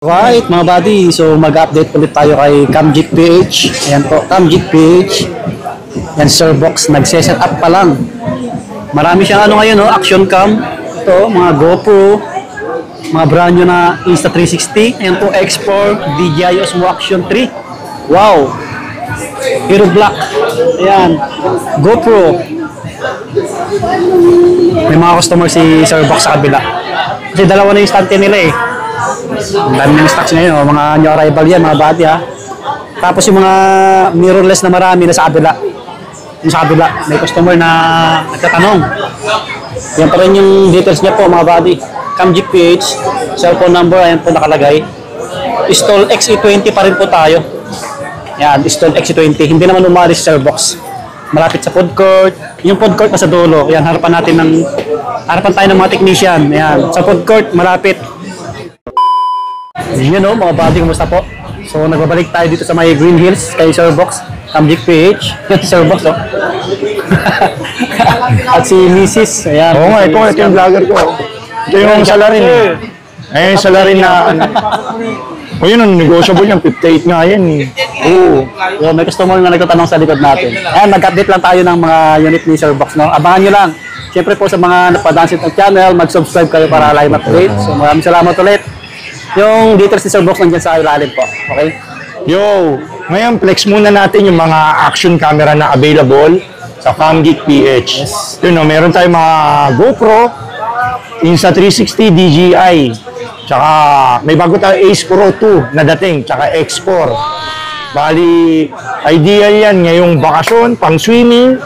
Right, mga buddy. So, mag-update ulit tayo kay Camjik PH. Ayan po, Camjik PH. Yan, Sirbox. Nagse-set up pa lang. Marami siyang ano ngayon, no? Action cam. Ito, mga GoPro. Mga brand new na Insta360. Ayan po, X4, DJI Osmo Action 3. Wow! Hero Black. Ayan. GoPro. May mga customer si Sirbox sa kabila. Kasi dalawa na yung stante nila eh. Ang dami ng stocks ngayon, mga new arrival yan, mga buddy ha. Tapos yung mga mirrorless na marami na sa kabila. Yung sa kabila, may customer na nagtatanong. Yan pa rin yung details niya po, mga buddy. Camjik PH, cellphone number, ayan po nakalagay. Stall XE20 pa rin po tayo. Yan, Stall XE20. Hindi naman umalis sa Sirbox. Malapit sa food court. Yung food court nasa dulo. Yan, harapan tayo ng mga technician. Yan, sa food court, malapit. Yun o, mga buddy, kumusta po? So, nagbabalik tayo dito sa may Green Hills kay Sirbox, Camjik PH. Sirbox, oh. At si Mrs. Ayan. Oo nga, ito yung vlogger ko. Ito yung salarin eh. Ayun yung salarin na ano. O yun, negotiable yung 58 nga yan eh. Oo. So, may customer na nagtatanong sa likod natin. Ayan, mag-update lang tayo ng mga unit ni Sirbox, no? Abangan nyo lang. Siyempre po sa mga napadansit ng channel, mag-subscribe kayo para live update. So, maraming salamat ulit. Yung details ni Sirbox nandiyan sa ilalim po. Okay? Yo! Ngayon, flex muna natin yung mga action camera na available sa Camjik PH. Yes. Yun o, meron tayong mga GoPro, Insta360 DJI, tsaka may bago tayo Ace Pro 2 na dating, tsaka X4. Bali, ideal yan ngayong bakasyon, pang swimming,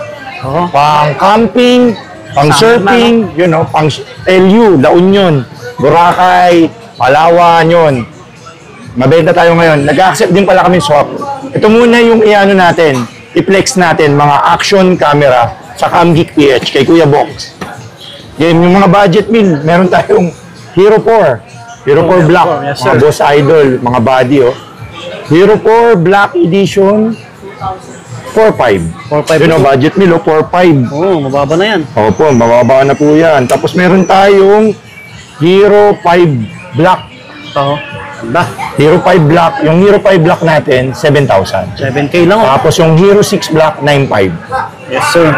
pang camping, pang surfing, yun o, pang LU, La Union, Boracay, Palawan, yun. Mabenta tayo ngayon. Nag-accept din pala kami swap. Ito muna yung i-ano natin, i-flex natin, mga action camera sa Camjik PH kay Kuya Box. Yan, yung mga budget meal, meron tayong Hero 4. Hero 4 Black, yes, mga boss idol, mga body, oh. Hero 4 Black Edition, 4.5. 4.5 yun o, budget meal, oh, 4.5. Oo, mababa na yan. Opo, mababa na po yan. Tapos meron tayong Hero 5 Black. Ito. Hero 5 Black. Yung Hero 5 Black natin, 7,000. 7K lang. Tapos yung Hero 6 Black, 9,500. Yes, sir.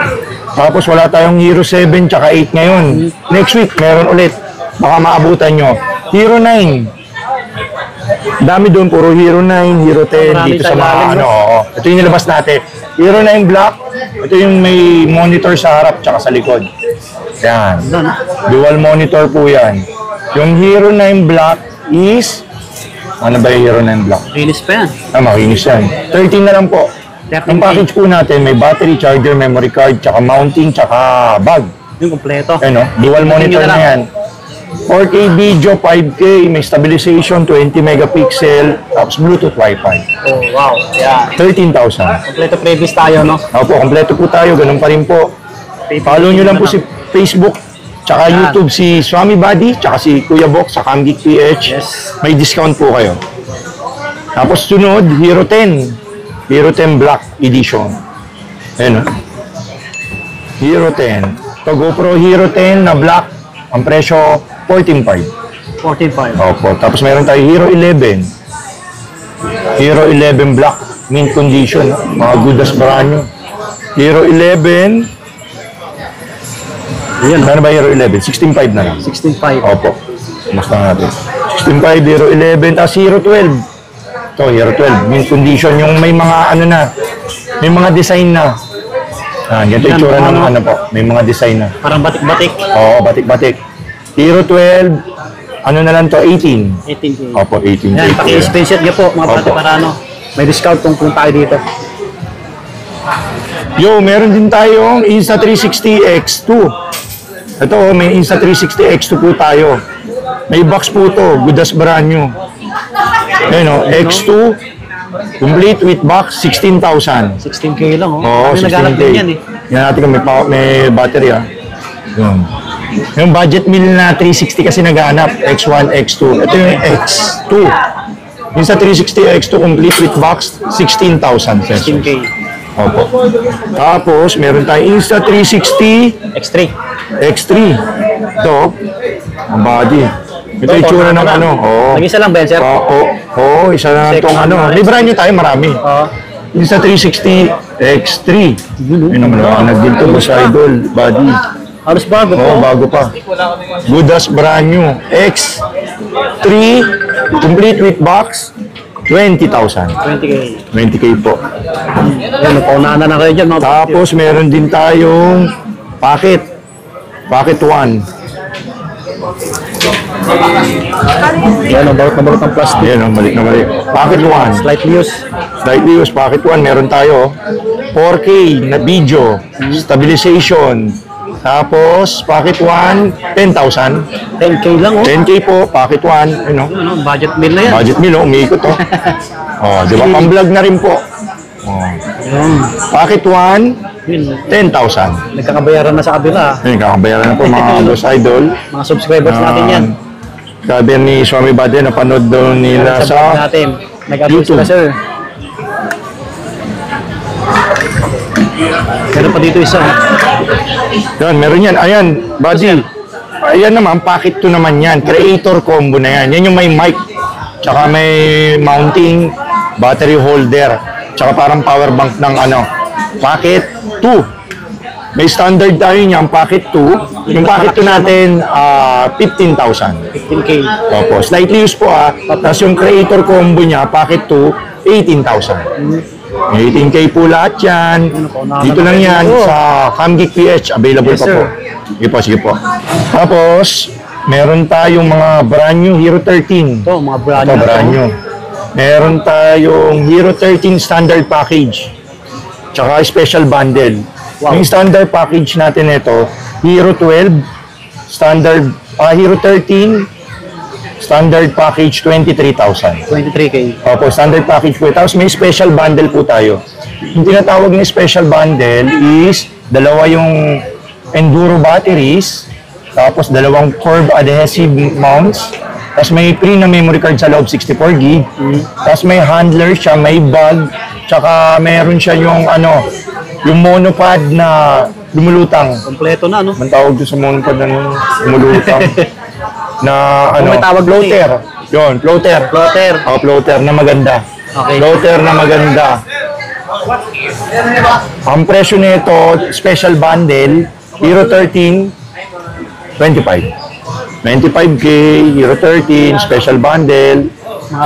Tapos wala tayong Hero 7 tsaka 8 ngayon. Next week, meron ulit. Baka maabutan nyo. Hero 9. Dami doon, puro Hero 9, Hero 10, marami dito sa mga ano. Ito yung nilabas natin. Hero 9 Black. Ito yung may monitor sa harap tsaka sa likod. Yan. Dual monitor po yan. Yung Hero 9 Black is, ano ba yung Hero 9 Black? Makinis pa yan. Makinis yan. 13 na lang po. Ang package po natin, may battery, charger, memory card, tsaka mounting, tsaka bag. Yung kompleto. Ano, dual monitor na yan. 4K video, 5K, may stabilization, 20 megapixel, tapos Bluetooth Wi-Fi. Oh, wow. Yeah. 13,000. Kompleto previous tayo, no? Opo, kompleto po tayo, ganun pa rin po. Follow nyo lang po si Facebook, tsaka YouTube si Swami Buddy, tsaka si Kuya Box sa Camjik PH. Yes. May discount po kayo. Tapos sunod, Hero 10. Hero 10 Black Edition. Ayan o. Hero 10. Ito GoPro Hero 10 na Black. Ang presyo, 14,500. 14,500. Opo. Tapos meron tayo Hero 11. Hero 11 Black. Mint condition. Mga good as brand new. Hero 11. Ayan, ano ba Hero 11? 16.5 na lang. 16.5. Opo. Mas na natin. 16.5, Hero 11, tapos Hero 12. Ito, Hero 12. Mint condition, yung may mga ano na, may mga design na. Ganito yung tsura ng ano po. May mga design na. Parang batik-batik. Oo, batik-batik. Hero 12, ano na lang to, 18. 18K. Opo, 18K. Yan, paki-screenshot niyo po, mga pati para ano. May discount kung tayo dito. Yo, meron din tayong Insta360 X2. Ito, may Insta360 X2 po tayo. May box po to, good as brand new. Ayan o, X2, complete with box, 16,000. 16K lang, oh. Oo, 16K. Yan, eh. Yan natin kung may battery, ah. Yun. Yung budget meal na 360 kasi naghahanap, X1, X2. Ito yung X2. Insta360 X2, complete with box, 16,000 pesos. 16K. Opo. Tapos, meron tayong Insta360 X3. X3. Ito, ang body. Ito yung tsura ng ano. Oo. Nag-isa lang ba yan, sir? Oo, isa na itong ano. May brand new tayo, marami. Oo. Insta360 X3. Yun naman, nag-din to sa Idol, body. Halos bago po. Oo, bago pa. Good as brand new. X3, complete with box, 20,000. 20K. 20K po. Yan, napaunahan na kayo dyan. Mga Tapos meron din tayong packet. Packet 1. yan, nabalot ang plastic. Ayan, balik na balik. Packet 1. Slight news. Slightly used. Packet 1. Meron tayo. 4K na video. Stabilization. Tapos, packet 1, 10,000. 10K lang, oh. 10K po, packet 1. You know, Ano, budget meal na yan. budget meal, umiikot to. Oh, di ba? Pang-vlog na rin po. Oh. Yun. Packet 1, Yun. 10,000. Nagkakabayaran na sa kabila. Ayun, kakabayaran na po mga boss idol. Mga subscribers natin yan. Sabi ni Swami Bade, napanood daw nila Sa vlog sa natin. Nag-upload YouTube. sila, sir. Meron pa dito isa. Yan, meron yan. Ayan, buddy. Ayan naman, packet 2 naman yan. Creator combo na yan. Yan yung may mic. Tsaka may mounting battery holder. Tsaka parang power bank ng ano. Packet 2. May standard tayo niyan, packet 2. Yung packet 2 natin, 15,000. 15K. Opo, slightly used po Tapos yung creator combo niya, packet 2, 18,000. 18K po lahat yan. Dito lang yan sa Camgeek PH. Available Yes, pa po. sir. Sige po, sige po. Tapos, meron tayong mga brand new Hero 13. Ito, mga brand Ito, new. brand new. Meron tayong Hero 13 standard package. Tsaka special bundle. Wow. Yung standard package natin ito, Hero 12, standard, Hero 13, standard package 23,000. 23K. Opo, standard package po. Tapos may special bundle po tayo. Yung tinatawag na special bundle is dalawa yung enduro batteries, tapos dalawang curve adhesive mounts, tapos may free na memory card sa loob, 64 gig. Tapos may handler siya, may bag, tsaka meron siya yung ano, yung monopod na lumulutang. Kompleto na, no? Ang tawag doon sa monopod na lumulutang. Na ano, may tawag doon floater. Yun, floater. Floater. Oh, floater na maganda. Okay. Floater na maganda. Ang presyo nito, special bundle, Hero 13, 25. 25K, Hero 13, special bundle.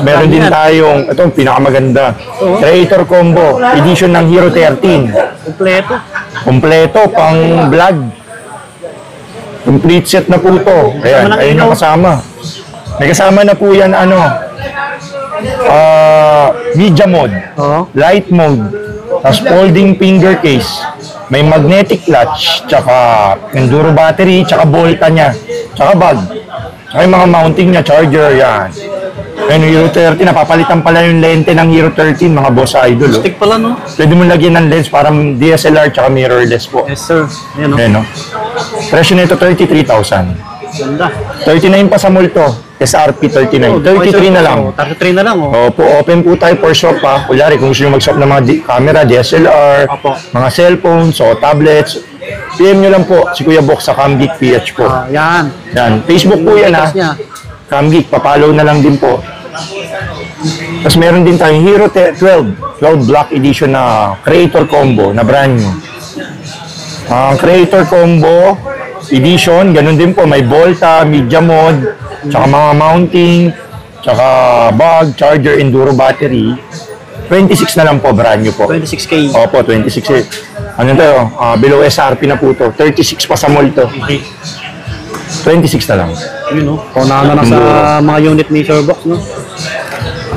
Meron din tayong, itong pinakamaganda, Creator Combo, edition ng Hero 13. Kompleto. Kompleto, pang vlog. Complete set na po ito. Ayan, ayun yung kasama. May kasama na po yan, ano, media mode, Oo. light mode, tapos folding finger case, may magnetic clutch, tsaka enduro battery, tsaka bolta niya, tsaka bag, tsaka yung mga mounting niya, charger, yan. Ayun, Hero 13, napapalitan pala yung lente ng Hero 13, mga boss idol. Oh. Stick pala, no? Pwede mo lagyan ng lens, parang DSLR, tsaka mirrorless po. Yes, sir. Ayan, no? Ayan, no? Presyo nito, 33,000. Ganda. 39 pa sa multo. SRP 39. 33 na lang. 33 na lang, oh. Opo, open po tayo for shop ha. Kunyari, kung gusto nyo mag-shop ng mga camera, DSLR, Opo. mga cellphones o tablets, PM nyo lang po si Kuya Bok sa Camgeek PH po. Yan. Yan. Facebook po yan ha. Latest niya. Camgeek, papalaw na lang din po. Tapos meron din tayong Hero 12 Black Edition na Creator Combo na brand new. Ang Creator Combo Edition, ganun din po, may Volta, media mode, tsaka mga mounting, tsaka bag, charger, enduro battery. 26 na lang po, brand new po. 26K. Opo, 26 eh. Ano to? Below SRP na po to. 36 pa sa mall to. 26 na lang. Yun, no? Paunahan na sa mga unit ni Sir Box, no?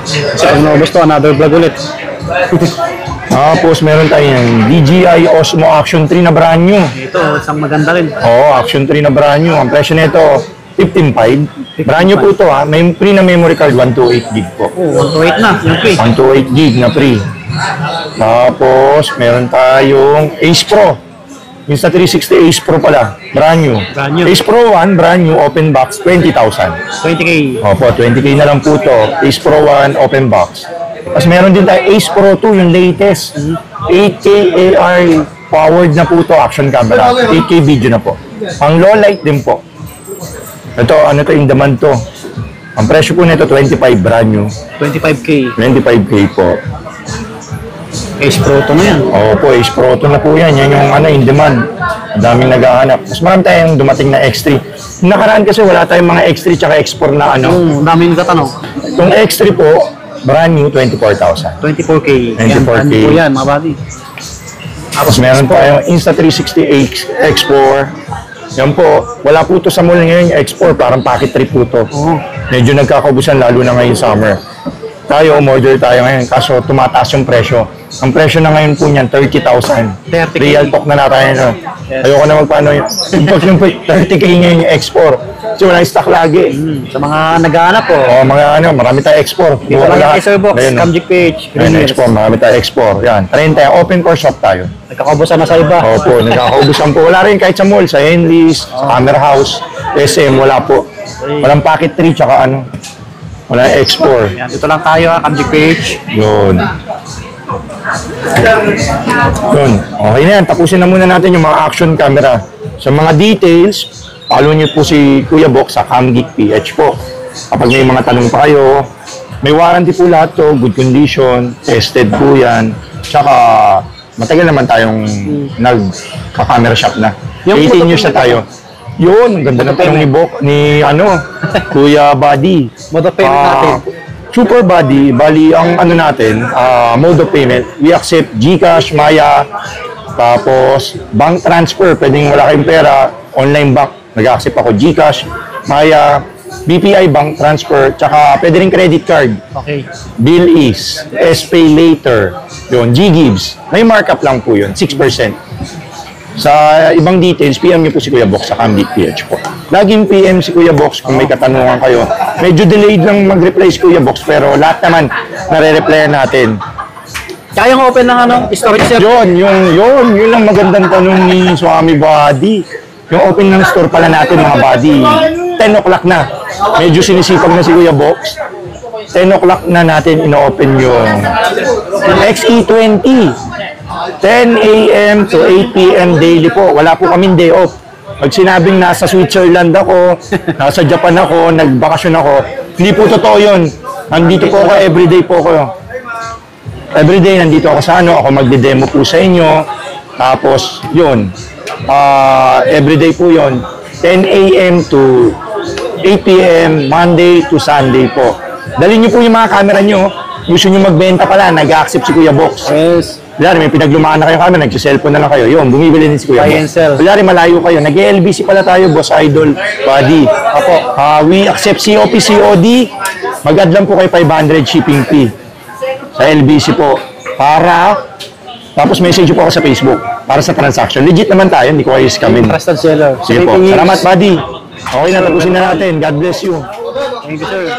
Kasi pag naubos to, another vlog ulit. Tapos meron tayong DJI Osmo Action 3 na brand new. Ito, isang maganda rin. Oo, Action 3 na brand new. Ang presyo nito, 15.5. Brand new po to ha. May free na memory card, 128 gig po. Oh, 128 na. Yung free. 128 gig na free. Tapos, meron tayong Ace Pro. Insta360 Ace Pro pala. Brand new. Brand new. Ace Pro 1, brand new, open box, 20,000. 20K. Opo, 20K na lang po to. Ace Pro 1, open box. Tapos meron din tayo Ace Pro 2, yung latest. 8K AR powered na po to, action camera. 8K video na po. Ang low light din po. Ito, ano to, in demand to. Ang presyo po nito, 25 brand new. 25K. 25K po. Ace Proto na yan. Opo, Ace Proto na po yan. Yan yung in demand. Daming naghahanap. Mas marami tayong dumating na X3. Yung nakaraan kasi wala tayong mga X3 tsaka X4 na Daming katanong. Itong X3 po, brand new, 24,000. 24K. 24K. Yan po yan, mga buddy. Tapos meron tayong Insta360 X4. Yan po, wala po ito sa mall ngayon yung X4. Parang pocket trip po ito. Medyo nagkakaubusan lalo na ngayon summer. Tayo, umorder tayo ngayon. Kaso tumataas yung presyo. Ang presyo na ngayon po niyan, 30,000. 30K. Real talk na tayo. No? Yes. Ayoko na magpaano yun. Yung 30K ngayon yung X4. Kasi wala yung stock lagi. Sa mga naghahanap po. Marami tayo X4. Dito lang yung Acer Box, Camgic Page, Ayun, X4, marami tayo X4. Yan, 30. Open for shop tayo. Nagkakaubusan na sa iba. Opo, nagkakaubusan po. Wala rin kahit sa mall, sa Henleys, sa Hammer House, SM, wala po. Walang packet 3, tsaka wala X4. Yan, dito lang tayo Camgic Page. Yun. Yun. Okay na yan. Tapusin na muna natin yung mga action camera. Sa mga details, follow nyo po si Kuya Box sa Camgeek PH po. Kapag may mga tanong pa kayo, may warranty po lahat to, good condition, tested po yan. Tsaka, matagal naman tayong nagka-camera shop na. 18 years na tayo. Yun, ang ganda ng tanong ni Kuya Buddy. Mode of payment natin. Super Buddy, bali ang natin, mode of payment, we accept GCash, Maya, tapos bank transfer, pwedeng wala kayong pera, online bank, nag-accept ako GCash, Maya, BPI bank transfer, tsaka pwede rin credit card. Okay. Bill is, SPay later, yun, G-Gives, may markup lang po yun, 6%. Sa ibang details, PM niyo po si Kuya Box sa Camgeek PH po. Laging PM si Kuya Box kung may katanungan kayo. Medyo delayed lang mag-reply si Kuya Box pero lahat naman nare-replyan natin. Kaya yung open ng storage sir? Yun ang magandang tanong ni Swami Buddy. Yung open ng store pala natin mga buddy, 10 o'clock na. Medyo sinisipag na si Kuya Box. 10 o'clock na natin ino-open yung XE20. 10 a.m. to 8 p.m. daily po. Wala po kaming day off. Pag sinabing nasa Switzerland ako, nasa Japan ako, nagbakasyon ako, hindi po totoo yun. Nandito po ako, everyday po ako. Everyday, nandito ako sa ako magde-demo po sa inyo. Tapos, yun. Everyday po yun. 10 a.m. to 8 p.m. Monday to Sunday po. Dalhin niyo po yung mga camera niyo. Gusto niyo magbenta pala, nag-accept si Kuya Box. Yes. Kunyari, may pinaglumaan na kayo kami, nagsiselfon na lang kayo. Yun, bumibili din si Kuya Buy and sell. Kunyari, malayo kayo. Nag-LBC pala tayo, Boss Idol, Buddy. Apo. We accept COP, COD. Mag-add lang po kayo 500 shipping fee. Sa LBC po. Tapos message po ako sa Facebook para sa transaction. Legit naman tayo, hindi ko kayo scamin. Trusted seller. Sige po. Salamat, Buddy. Okay na, tapusin na natin. God bless you. Thank you, sir.